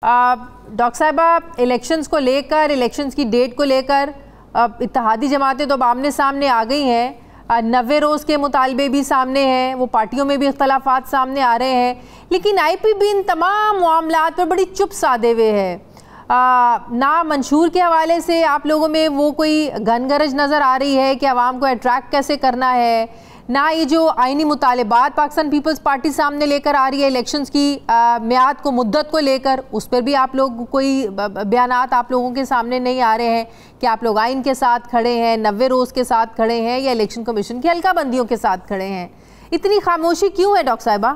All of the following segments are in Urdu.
ڈاکٹر صاحبہ الیکشنز کو لے کر الیکشنز کی ڈیٹ کو لے کر اتحادی جماعتیں تو اب آمنے سامنے آ گئی ہیں. 90 روز کے مطالبے بھی سامنے ہیں, وہ پارٹیوں میں بھی اختلافات سامنے آ رہے ہیں, لیکن آئی پی بھی ان تمام معاملات پر بڑی چپ سادے ہوئے ہے. نہ منشور کے حوالے سے آپ لوگوں میں وہ کوئی گن گرج نظر آ رہی ہے کہ عوام کو اٹریکٹ کیسے کرنا ہے, نہ یہ جو آئینی مطالبات پاکستان پیپلز پارٹی سامنے لے کر آ رہی ہے الیکشنز کی میعاد کو مدت کو لے کر, اس پر بھی آپ لوگ کوئی بیانات آپ لوگوں کے سامنے نہیں آ رہے ہیں کہ آپ لوگ آئین کے ساتھ کھڑے ہیں, 90 روز کے ساتھ کھڑے ہیں, یا الیکشن کمیشن کی حلقہ بندیوں کے ساتھ کھڑے ہیں. اتنی خاموشی کیوں ہے ڈاکٹر صاحبہ؟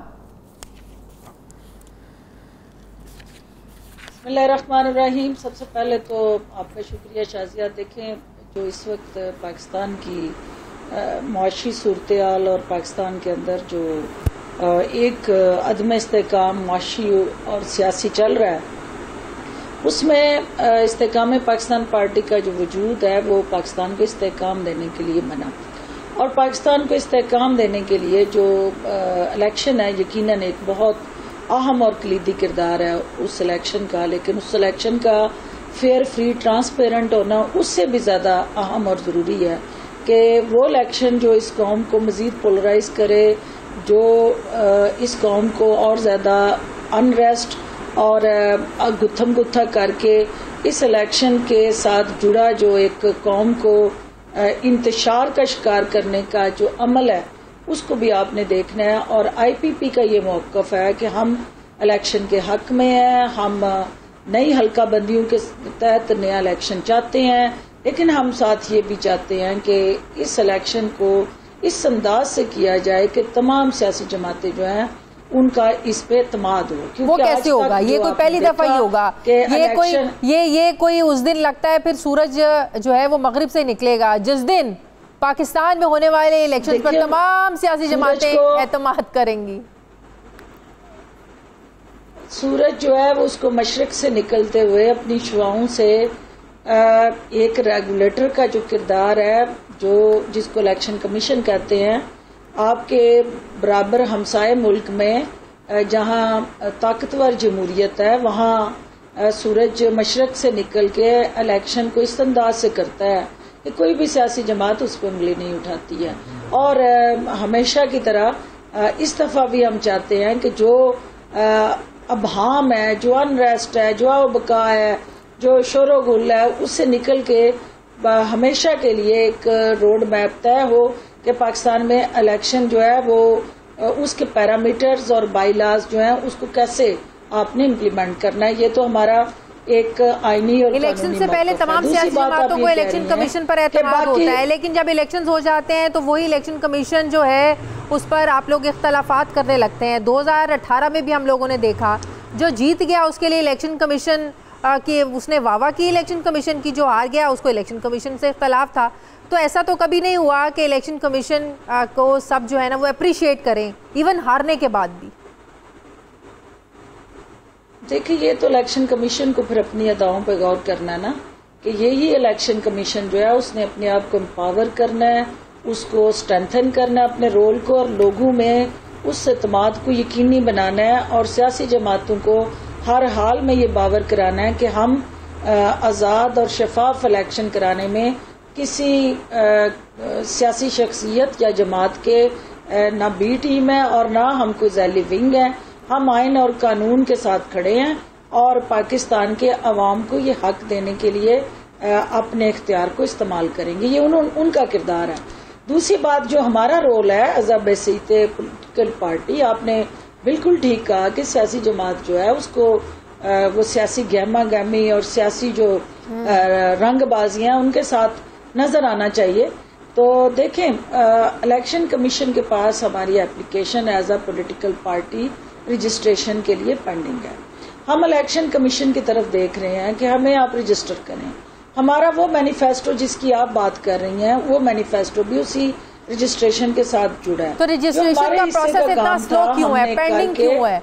بسم اللہ الرحمن الرحیم. سب سے پہلے تو آپ کا شکریہ شازیہ. دیکھیں جو اس وقت پاکستان کی معاشی صورتحال اور پاکستان کے اندر جو ایک عدم استحکام معاشی اور سیاسی چل رہا ہے, اس میں استحکام پاکستان پارٹی کا جو وجود ہے وہ پاکستان کو استحکام دینے کے لیے بنا, اور پاکستان کو استحکام دینے کے لیے جو الیکشن ہے یقیناً ایک بہت اہم اور کلیدی کردار ہے اس الیکشن کا. لیکن اس الیکشن کا فیئر, فری, ٹرانسپیرنٹ ہونا اس سے بھی زیادہ اہم اور ضروری ہے کہ وہ الیکشن جو اس قوم کو مزید پولرائز کرے, جو اس قوم کو اور زیادہ انریسٹ اور گتھم گتھا کر کے اس الیکشن کے ساتھ جڑا جو ایک قوم کو انتشار کا شکار کرنے کا جو عمل ہے اس کو بھی آپ نے دیکھنا ہے. اور آئی پی پی کا یہ موقف ہے کہ ہم الیکشن کے حق میں ہیں, ہم نئی حلقہ بندیوں کے تحت نیا الیکشن چاہتے ہیں, لیکن ہم ساتھ یہ بھی چاہتے ہیں کہ اس الیکشن کو اس انداز سے کیا جائے کہ تمام سیاسی جماعتیں جو ہیں ان کا اس پہ اعتماد ہو. وہ کیسے ہوگا؟ یہ کوئی پہلی دفعہ ہی ہوگا؟ یہ کوئی اس دن لگتا ہے پھر سورج جو ہے وہ مغرب سے نکلے گا جس دن پاکستان میں ہونے والے الیکشن پر تمام سیاسی جماعتیں اعتماد کریں گی. سورج جو ہے وہ اس کو مشرق سے نکلتے ہوئے اپنی شعاؤں سے ایک ریگولیٹر کا جو کردار ہے, جو جس کو الیکشن کمیشن کہتے ہیں, آپ کے برابر ہمسائے ملک میں جہاں طاقتور جمہوریت ہے وہاں سورج مشرق سے نکل کے الیکشن کو اس انداز سے کرتا ہے کہ کوئی بھی سیاسی جماعت اس پہ انگلی نہیں اٹھاتی ہے. اور ہمیشہ کی طرح اس دفعہ بھی ہم چاہتے ہیں کہ جو ابہام ہے, جو انریسٹ ہے, جو بقا ہے, جو شور و غل ہے, اس سے نکل کے ہمیشہ کے لیے ایک روڈ میپ طے ہو کہ پاکستان میں الیکشن جو ہے وہ اس کے پیرامیٹرز اور بائی لاز جو ہیں اس کو کیسے آپ نے امپلیمنٹ کرنا ہے. یہ تو ہمارا ایک آئینی اور الیکشن سے پہلے تمام سیاسی جماعتوں کو الیکشن کمیشن پر اعتماد ہوتا ہے, لیکن جب الیکشنز ہو جاتے ہیں تو وہی الیکشن کمیشن جو ہے اس پر آپ لوگ اختلافات کرنے لگتے ہیں. 2018 میں بھی ہم لوگوں نے دیکھا جو جیت گیا اس کے لیے الیکشن کمیشن کہ اس نے واہ کی الیکشن کمیشن کی, جو ہار گیا اس کو الیکشن کمیشن سے اختلاف تھا. تو ایسا تو کبھی نہیں ہوا کہ الیکشن کمیشن کو سب جو ہے نا وہ اپریشیٹ کریں ایون ہارنے کے بعد بھی. دیکھیں یہ تو الیکشن کمیشن کو پھر اپنی اداؤں پہ غور کرنا ہے نا, کہ یہی الیکشن کمیشن جو ہے اس نے اپنے آپ کو امپاور کرنا ہے, اس کو اسٹرینتھن کرنا ہے اپنے رول کو, اور لوگوں میں اس اعتماد کو یقینی بنانا ہے, اور سیاسی جماعتوں کو ہر حال میں یہ باور کرانا ہے کہ ہم آزاد اور شفاف الیکشن کرانے میں کسی سیاسی شخصیت یا جماعت کے نہ بی ٹیم ہے اور نہ ہم کوئی ذیلی ونگ ہے. ہم آئین اور قانون کے ساتھ کھڑے ہیں اور پاکستان کے عوام کو یہ حق دینے کے لیے اپنے اختیار کو استعمال کریں گے. یہ ان کا کردار ہے. دوسری بات جو ہمارا رول ہے as a basic political party, آپ نے بالکل ٹھیک کہا کہ سیاسی جماعت جو ہے اس کو وہ سیاسی گہما گہمی اور سیاسی جو رنگ بازیاں ان کے ساتھ نظر آنا چاہیے. تو دیکھیں الیکشن کمیشن کے پاس ہماری application as a political party registration کے لیے پینڈنگ ہے. ہم الیکشن کمیشن کی طرف دیکھ رہے ہیں کہ ہمیں آپ رجسٹر کریں. ہمارا وہ مینیفیسٹو جس کی آپ بات کر رہی ہیں وہ مینیفیسٹو بھی اسی رجسٹریشن کے ساتھ جڑا ہے. تو رجسٹریشن کا پروسیس اتنا سلو کیوں ہے, پینڈنگ کیوں ہے؟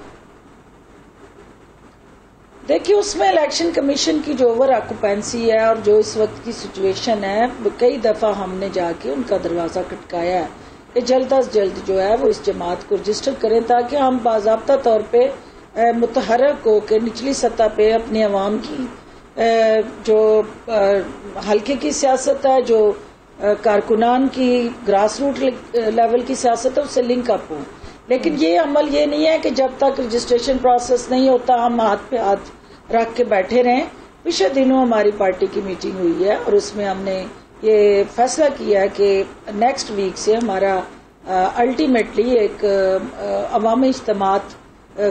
دیکھیے اس میں الیکشن کمیشن کی جو اوور آکوپینسی ہے اور جو اس وقت کی سچویشن ہے, کئی دفعہ ہم نے جا کے ان کا دروازہ کھٹکایا ہے کہ جلد از جلد جو ہے وہ اس جماعت کو رجسٹر کریں تاکہ ہم باضابطہ طور پہ متحرک ہو کے نچلی سطح پہ اپنی عوام کی جو حلقے کی سیاست ہے، جو کارکنان کی گراس روٹ لیول کی سیاست ہے، اس سے لنک اپ ہوں. لیکن یہ عمل یہ نہیں ہے کہ جب تک رجسٹریشن پروسیس نہیں ہوتا ہم ہاتھ پہ ہاتھ رکھ کے بیٹھے رہیں. پچھلے دنوں ہماری پارٹی کی میٹنگ ہوئی ہے اور اس میں ہم نے یہ فیصلہ کیا ہے کہ نیکسٹ ویک سے ہمارا الٹیمیٹلی ایک عوامی اجتماعات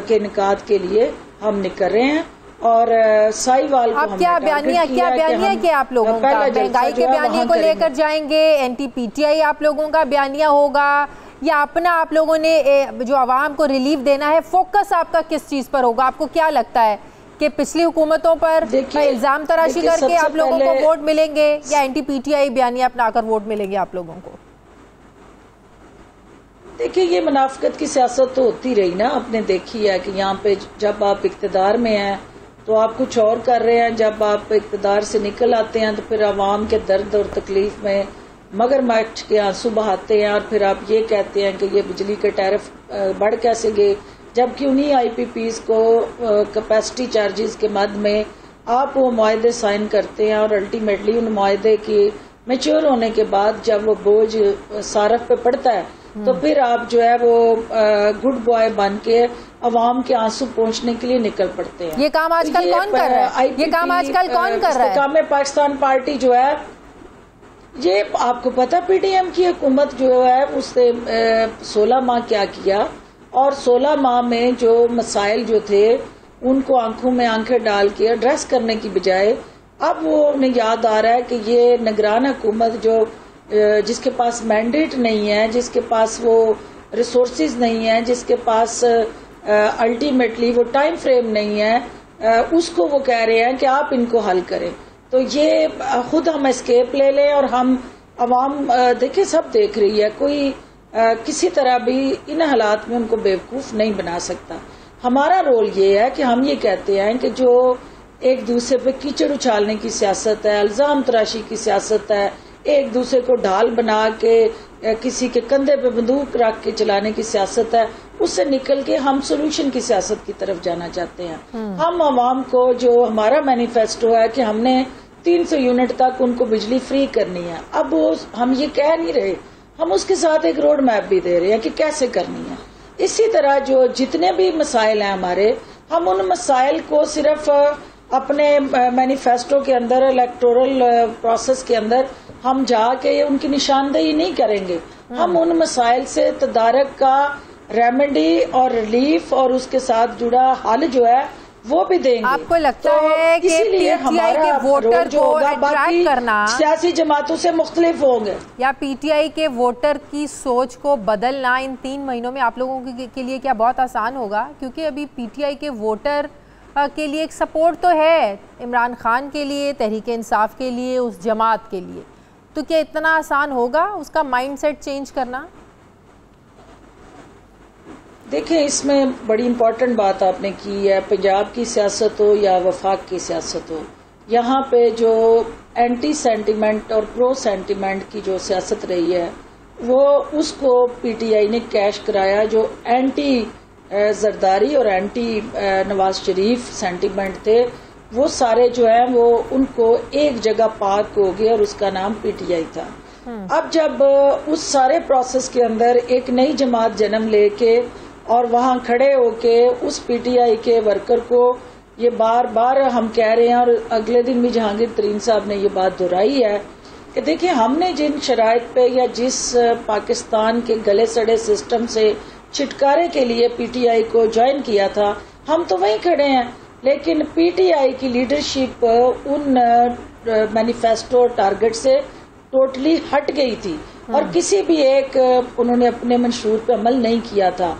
کے انعقاد کے لیے ہم نکل رہے ہیں. اور سائی وال کو ہم کیا بیانیہ کہ آپ لوگوں کا مہنگائی کے بیانیے کو لے کر جائیں گے؟ اینٹی پی ٹی آئی آپ لوگوں کا بیانیہ ہوگا یا اپنا آپ لوگوں نے جو عوام کو ریلیف دینا ہے، فوکس آپ کا کس چیز پر ہوگا؟ آپ کو کیا لگتا ہے کہ پچھلی حکومتوں پر الزام تراشی کر کے آپ لوگوں کو ووٹ ملیں گے یا اینٹی پی ٹی آئی بیانیہ اپنا کر ووٹ ملیں گے آپ لوگوں کو؟ دیکھیے یہ منافقت کی سیاست تو ہوتی رہی نا. آپ نے دیکھی ہے کہ یہاں پہ جب آپ اقتدار میں ہیں تو آپ کچھ اور کر رہے ہیں، جب آپ اقتدار سے نکل آتے ہیں تو پھر عوام کے درد اور تکلیف میں مگرمچھ کے آنسو بہاتے ہیں اور پھر آپ یہ کہتے ہیں کہ یہ بجلی کے ٹیرف بڑھ کیسے گئے، جبکہ انہی آئی پی پیز کو کیپیسٹی چارجز کے مد میں آپ وہ معاہدے سائن کرتے ہیں اور الٹیمیٹلی ان معاہدے کی میچور ہونے کے بعد جب وہ بوجھ صارف پہ پڑتا ہے تو پھر آپ جو ہے وہ گڈ بوائے بن کے عوام کے آنسو پہنچنے کے لیے نکل پڑتے ہیں. یہ کام آج کل کون کر رہا ہے؟ یہ کام آج کل کون کر رہا ہے؟ استحکام پاکستان پارٹی جو ہے، یہ آپ کو پتا پی ڈی ایم کی حکومت جو ہے اس نے 16 ماہ کیا کیا اور 16 ماہ میں جو مسائل جو تھے ان کو آنکھوں میں آنکھیں ڈال کے ایڈریس کرنے کی بجائے اب وہ انہیں یاد آ رہا ہے کہ یہ نگران حکومت جو جس کے پاس مینڈیٹ نہیں ہے، جس کے پاس وہ ریسورسز نہیں ہے، جس کے پاس الٹیمیٹلی وہ ٹائم فریم نہیں ہے، اس کو وہ کہہ رہے ہیں کہ آپ ان کو حل کریں. تو یہ خود ہم اسکیپ لے لیں اور ہم عوام دیکھیں سب دیکھ رہی ہے، کوئی کسی طرح بھی ان حالات میں ان کو بیوقوف نہیں بنا سکتا. ہمارا رول یہ ہے کہ ہم یہ کہتے ہیں کہ جو ایک دوسرے پہ کیچڑ اچھالنے کی سیاست ہے، الزام تراشی کی سیاست ہے، ایک دوسرے کو ڈھال بنا کے کسی کے کندھے پہ بندوق رکھ کے چلانے کی سیاست ہے، اس سے نکل کے ہم سولوشن کی سیاست کی طرف جانا چاہتے ہیں. ہم عوام کو جو ہمارا مینیفیسٹو ہے کہ ہم نے 300 یونٹ تک ان کو بجلی فری کرنی ہے، اب ہم یہ کہہ نہیں رہے، ہم اس کے ساتھ ایک روڈ میپ بھی دے رہے ہیں کہ کیسے کرنی ہے. اسی طرح جو جتنے بھی مسائل ہیں ہمارے، ہم ان مسائل کو صرف اپنے مینیفیسٹو کے اندر الیکٹورل پروسیس کے اندر ہم جا کے ان کی نشاندہی نہیں کریں گے. ہم ان مسائل سے تدارک کا ریمیڈی اور ریلیف اور اس کے ساتھ جڑا حل جو ہے وہ بھی دیں گے. آپ کو لگتا ہے کہ پی ٹی آئی کے ووٹر کو اٹریکٹ کرنا سیاسی جماعتوں سے مختلف ہوں گے یا پی ٹی آئی کے ووٹر کی سوچ کو بدلنا ان 3 مہینوں میں آپ لوگوں کے لیے کیا بہت آسان ہوگا؟ کیونکہ ابھی پی ٹی آئی کے ووٹر کے لیے ایک سپورٹ تو ہے عمران خان کے لیے، تحریک انصاف کے لیے، اس جماعت کے لیے، تو کیا اتنا آسان ہوگا اس کا مائنڈ سیٹ چینج کرنا؟ دیکھیں اس میں بڑی امپورٹنٹ بات آپ نے کی ہے، پنجاب کی سیاست ہو یا وفاق کی سیاست ہو، یہاں پہ جو اینٹی سینٹیمنٹ اور پرو سینٹیمنٹ کی جو سیاست رہی ہے وہ اس کو پی ٹی آئی نے کیش کرایا. جو اینٹی زرداری اور اینٹی نواز شریف سینٹیمنٹ تھے وہ سارے جو ہیں وہ ان کو ایک جگہ پارک ہو گئے اور اس کا نام پی ٹی آئی تھا. اب جب اس سارے پروسیس کے اندر ایک نئی جماعت جنم لے کے اور وہاں کھڑے ہو کے اس پی ٹی آئی کے ورکر کو یہ بار بار ہم کہہ رہے ہیں اور اگلے دن بھی جہانگیر ترین صاحب نے یہ بات دہرائی ہے کہ دیکھیں ہم نے جن شرائط پہ یا جس پاکستان کے گلے سڑے سسٹم سے چھٹکارے کے لیے پی ٹی آئی کو جوائن کیا تھا ہم تو وہیں کھڑے ہیں. لیکن پی ٹی آئی کی لیڈرشپ ان مینیفیسٹو ٹارگٹ سے ٹوٹلی ہٹ گئی تھی اور کسی بھی ایک انہوں نے اپنے منشور پہ عمل نہیں کیا تھا.